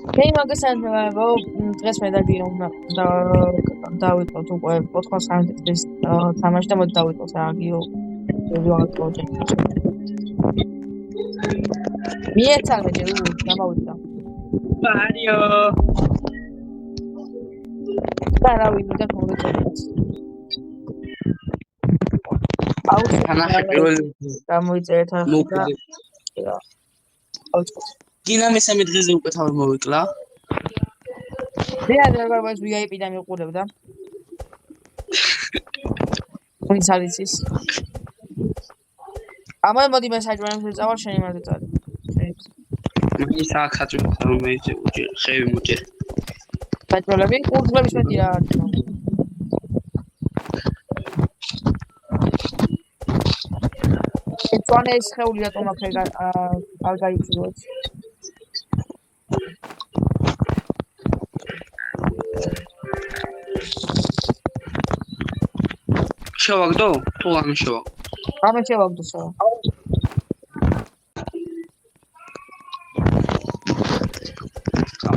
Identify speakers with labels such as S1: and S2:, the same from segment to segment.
S1: მე მოგესალმებო, დღეს მე და გირო დავიწყოთ უკვე 400 დღის თამაში და მოდი დავიწყოთ რა გიო ვიღაც პროჯექტი. მიეცალე გამოვიდა.
S2: Mario.
S1: და რა ვიდოდა მოგეწოდეთ. აუც გამოიწერეთ ახლა და რა. აუც
S2: გინა მესამე დღეზე უკვე თავი მოვიკლა.
S1: რეალურად VIP და მიყურებდა. ვინც არის ის? ამან მოდი მე საჭმელს წავალ შენ იმაზე წალი.
S2: მაგის აქ საჭმელი მე ხევი მოჭერ.
S1: საჭმელები კურდღლების მეტი რა არის. ეცვანე ეს ხეული რატომ აქ არ გაიწვიოთ?
S2: შევაგდო? თუ არ შევაგდო?
S1: ამე შევაგდო სა.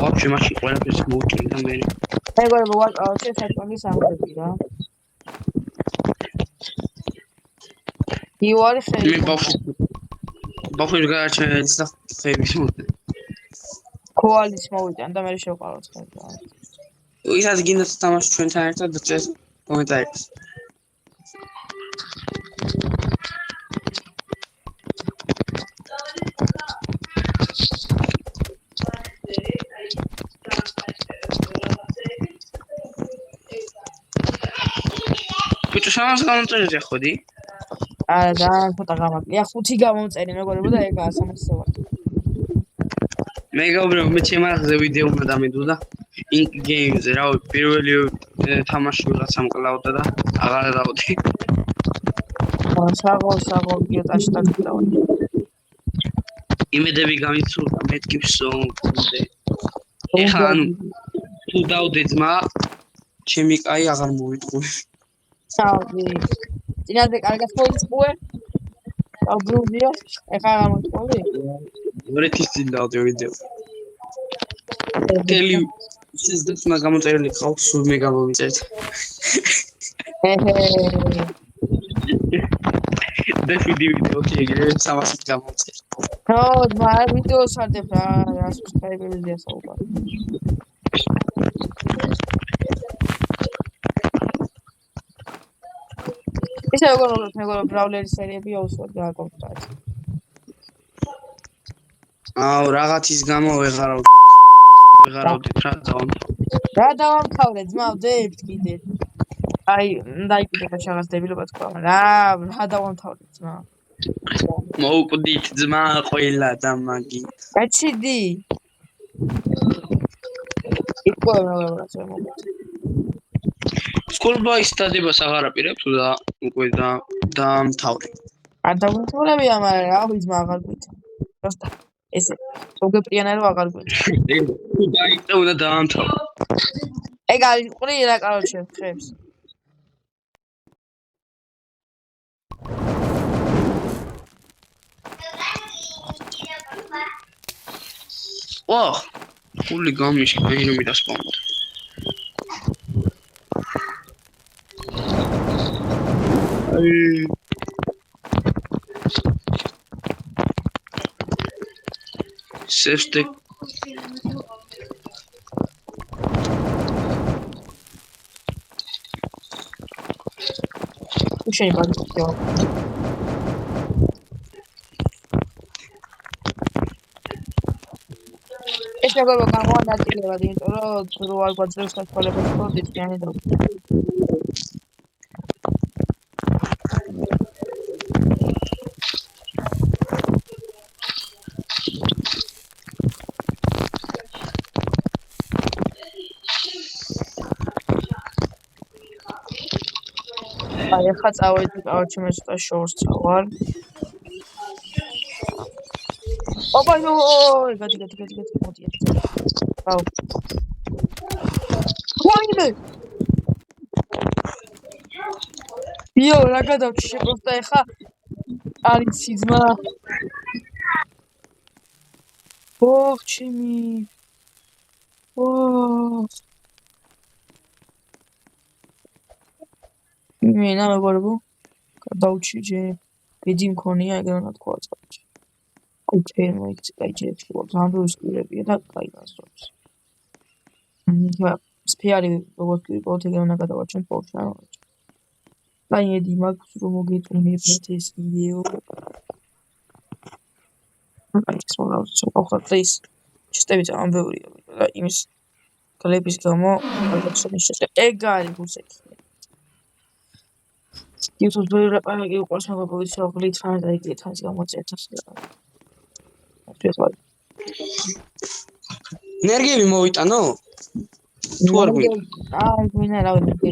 S2: ვაფშე მაშინ ყველაფერს მოვჭირდა მე.
S1: ეგრევე ვაკავე საჭმელის ამბები რა. იواري ხელი.
S2: მე ბავშვი გაარჩენს და ხელი მოვიდა.
S1: კოალის მოვიდა და მე შევყავოთ ხელი.
S2: ისაც გინდა თამაში ჩვენთან ერთად და წეს კომენტარებს. Putu შამას გამომწერე ხოდი?
S1: არა და ფოტო გამაკლია 5 გამომწერე მეგობრებო და ეგაა 300 ვარ.
S2: მე გაუბრალო მე ჩემ ახზე ვიდეო უნდა დამედო და ink games რა პირველი თამაში ვიღაცა მკლავდა და აღარ დავდი.
S1: საღო გიოტაში დაგდავდი.
S2: იმედები გამიცურდა მეთქიფსო კონდე. ეხლა ანუ თუ დავდე ძმა ჩემი კაი აღარ მოვიტყვი.
S1: ჩავდი. წინაზე კარგად მოიწყვე. აბრუნდიო. ეხლა აღარ მოიწყვი.
S2: ორეთის წინ დავდე ვიდეო. ტელი სიზდაც მაგამოწერილი ყავს სულ მე გამოვიწერთ. და ვიდეო შეიძლება 300 გამოვწერთ.
S1: ხო, მაგრამ ვიდეოს არდებ რა, subscribe-ებია საუბარი. ისე როგორ ბრაულერის სერიები აუსვარ და აკომპლექტ.
S2: აუ რაღაცის გამო ვეღარავდი
S1: რა დავამთავრე ძმა ვდებთ კიდე. აი, დაიკიდე შაღას დებილობა თქვა. რა დავამთავრე ძმა.
S2: მოუკვდით ძმა ყველა და მაგი.
S1: გაჩიდი. იქო რა
S2: სკოლბაის სტადიებას აღარ აპირებს და უკვე დაამთავრე.
S1: არ დავამთავრებია, მაგრამ რა ვიზმა აღარ გვითა. просто ესე მოგეპრიანა რომ აღარ გვითა.
S2: თუ დაიწყე უნდა დაამთავრე.
S1: ეგ არის ყრი რა კაროჩე ხებს.
S2: ოხ ფული გამიშ აინომი და სპამოთ. Sefte
S1: უშენი ბაგიო ეს მეგობრებო გამოვანაწილებლად იმიტომ რომ რო არ გვაძლევს საშუალებას ხო დიდიანი და აი ხა წავედი გავჩი მე ცოტა შორს წავალ. ოპა ნო გადი მოდი. აუ. ვაიმე. იო რა გადავჭი შეპროსტა ეხა არის ძმა. ოხ ჩემი მენა მეგობრებო გადავჩიჯე ბედი მქონია ეგრე უნდა თქვა წავჭი ოკეი მოიქცე გაიჭერეთ გამდურის კვირებია და კაი გასწორებს სფიარი როგორც კი ვიყავთ ეგრე უნდა გადავაჩვენ ფორში რა დაიედი მაქვს რომ მოგეწონებათ ეს ვიდეო აი ეს მოგავწევ ახლა ის ჩისტები ძალიან ბევრია და იმის კლების გამო ალბათ ეგარი გუსეთი YouTube ბევრი რეპარაკი უყურს მოგებოდის რომ გლით ფანად აიგეთ ამის გამოწერთ ასე
S2: ენერგიები მოვიტანო? თუ არ გვინდა?
S1: აი გვინდა რა ვიცი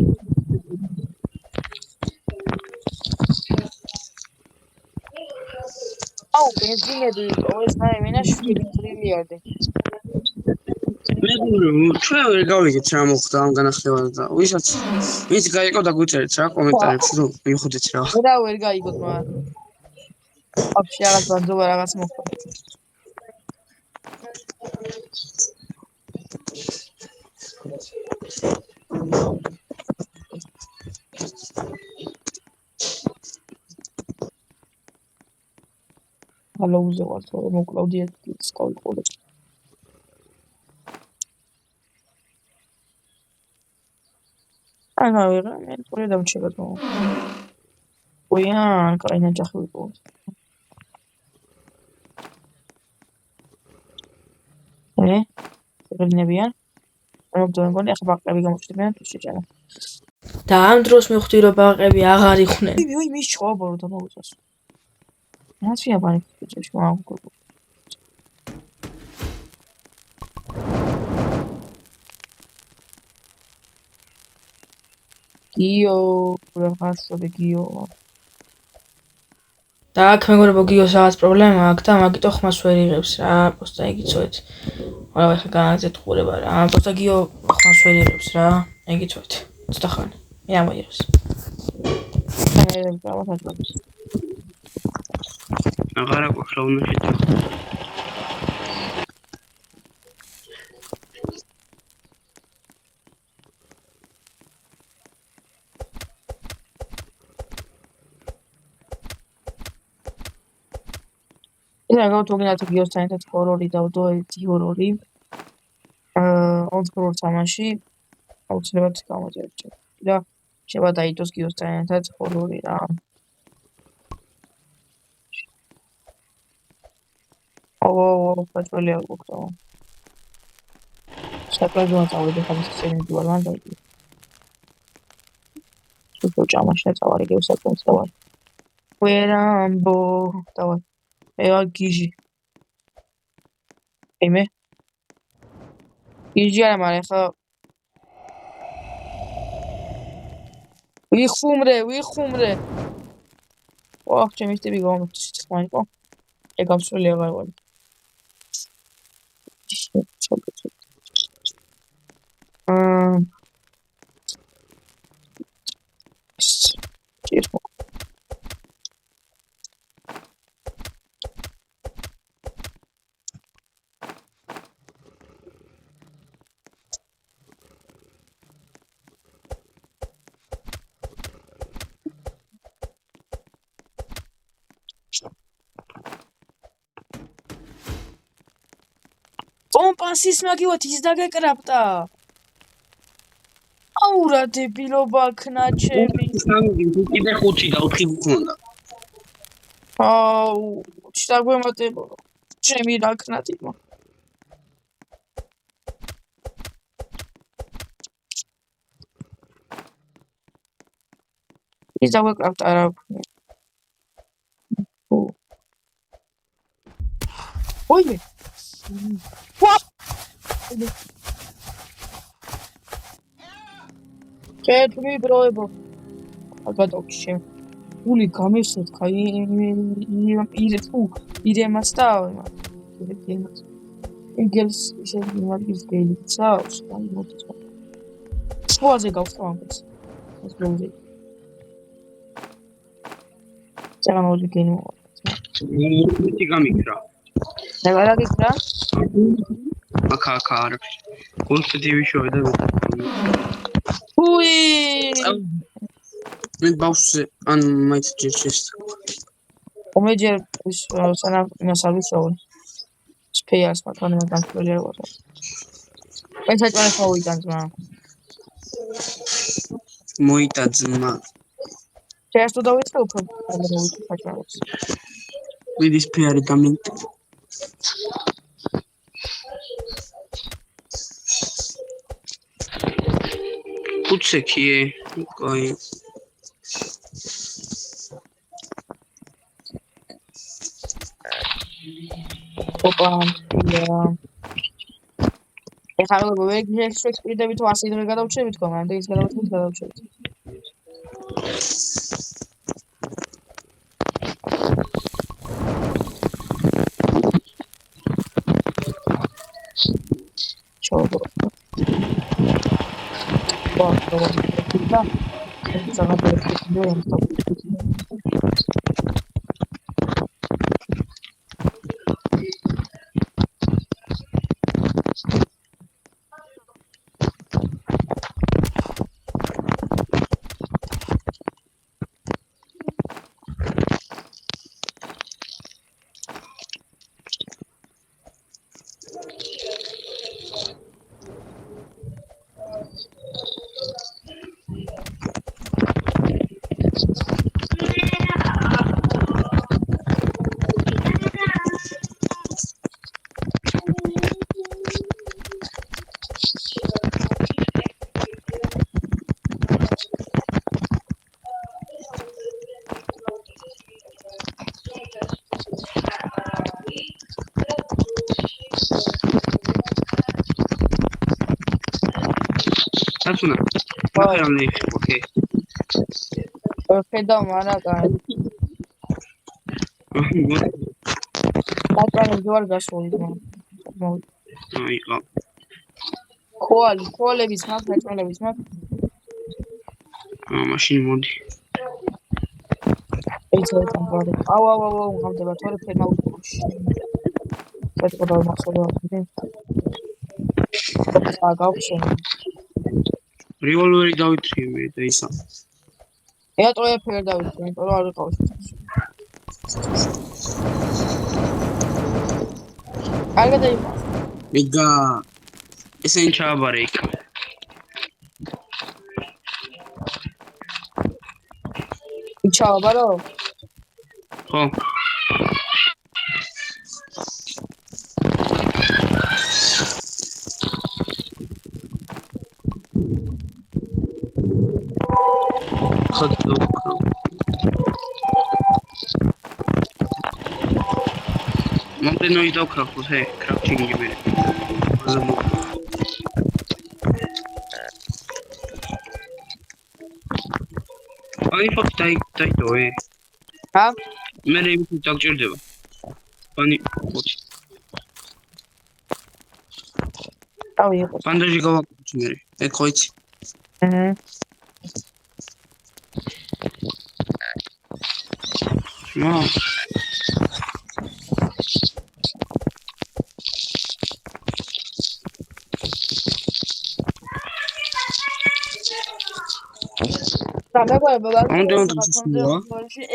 S1: აუ ბენზინები ყოველს მაინა 7 ტრილიარდი
S2: ჩვენ ვერ გავიგეთ რა მოხდა ამ განახლებაზე და ვინც გაიგო და გვიწერეთ რა კომენტარებში რომ მივხვდეთ რა
S1: ვერ გაიგოთ მაგრამ вообще რაღაც ბანძობა რაღაც მოხდა ალოუზე ვარ თორე მოკლავდი სკოლა ყოლე ანა ვერა მე ყოლე დამჩება თო ოიან კაინა ჯახი ვიყო რეგნებიან მოგდო მგონი ახლა ბაყები გამოჩნდნენ თუ შეჭამა და ამ დროს მივხვდი რომ ბაყები აღარ იყვნენ ვი მის ჩხობო და მოუწეს რაცია ბანკში შემოაგო გიო რაღაცები გიო და აქ მეგობრებო გიოს რაღაც პრობლემა აქვს და მაგიტო ხმას ვერ იღებს რა პოსტა იგიცოეთ ვარავ ახლა განაგზეთ ყურება რა პოსტა გიო ხმას ვერ იღებს რა იგიცოეთ ცოტა ხანი მე ამოიღებს
S2: აღარა გვაქვს რა უნდა შეჭა
S1: ისა გავთვალოთ გიოსთან ერთად ჰორორი დავდო ერთი ჰორორი ონსკროლ თამაში აუცილებლად გამოწერეთ და შევა დაიდოს გიოსთან ერთად ჰორორი რა ო პატროლია გქონდა საკრებულო წავედი ხალხის სერვიდი ვარ მან დაიწყო სულ ჭამაში წავარი გევსაკონს და ვარ ვერამბო დავა ეა გიჟი იმე გიჟი არა მაგრამ ხა ვიხუმრე ვაჰ ჩემი სტები გამომწეს ხმაიყო ეგავსული აღარ ვარ კომპასის მაგივათ ის დაგეკრაფტა აუ რა დებილობა ქნა ჩემი
S2: კიდე 5 და 4 გქონდა
S1: აუ შეგემატებო ჩემი რა ქნატიბო ის დაგეკრაფტა რა ოი What? Can't be broable. I got option. Uli გამიხსეთ ხაი ირე თუ ირე მასტავ ეგელს შეიძლება მაგის გეიცავს აი მოწ სვაზე გავხსოვდეს ეს ბლუზი ძალიან მოდი გენო
S2: მიტი გამიქრა
S1: და გარაგიქრა
S2: აკა არა. კონსტიტივი შოვე და
S1: უი
S2: მე ბავშვზე ან მაინც ჯერჯერს
S1: უმეჯერ სანამ იმასავი შოუ სპეიას მათონე განსხვავებული არ ვარ. ეს საჭმელი მოვიტან ძმა.
S2: მოიტა ძმა.
S1: შეას თუ დავიწყე უფრო მოვიტან საჭმელს.
S2: ვიდის ფერი გამიტ. უცეკიე, კაი.
S1: ოპა, ეხლა როგორ ვეგექსპერიმენტები თუ 100 დღე გადავჩებით თქო, მანამდე ის გადავჩებით. ჩოვდო. და
S2: Asuna. Mahali. Okay.
S1: ხედავ მარა კაი. ბატონო ჯوار გასული ძმა.
S2: აიყო.
S1: ქოლების მაგ საჭმელების მაგ.
S2: მაშინ მოდი.
S1: ეცე თამბარი. აუ მოვხდება თორე ფერმა უცხოში. საჭმელი მახსოვდა. აგავშენ.
S2: Revolveri დავიტრი მე და ისა.
S1: ეტო ეფერ დავიტრი, იმიტომ რომ არ ვიყავს. კარგად იყო.
S2: მეგა ესენ ჩააბარე იქ.
S1: ჩააბარო?
S2: ხო. Momento ido craft, hey, crafting gibi. Ay fuck tai doe.
S1: Ha?
S2: მე იმით დაგჭირდება. Pani, ხუთი.
S1: თავი იყო.
S2: ბანდაჟი გავაკეთე მე. ეგ ხო იცი?
S1: აჰა.
S2: მა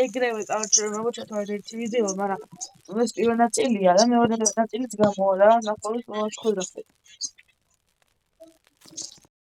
S1: ეგრევე წავჭრება მოჩათვარ ერთი ვიდეო, მაგრამ ეს პირველ ნაწილია და მეორე ნაწილიც გამოვა რა, ნახავთ მოაჩქურა.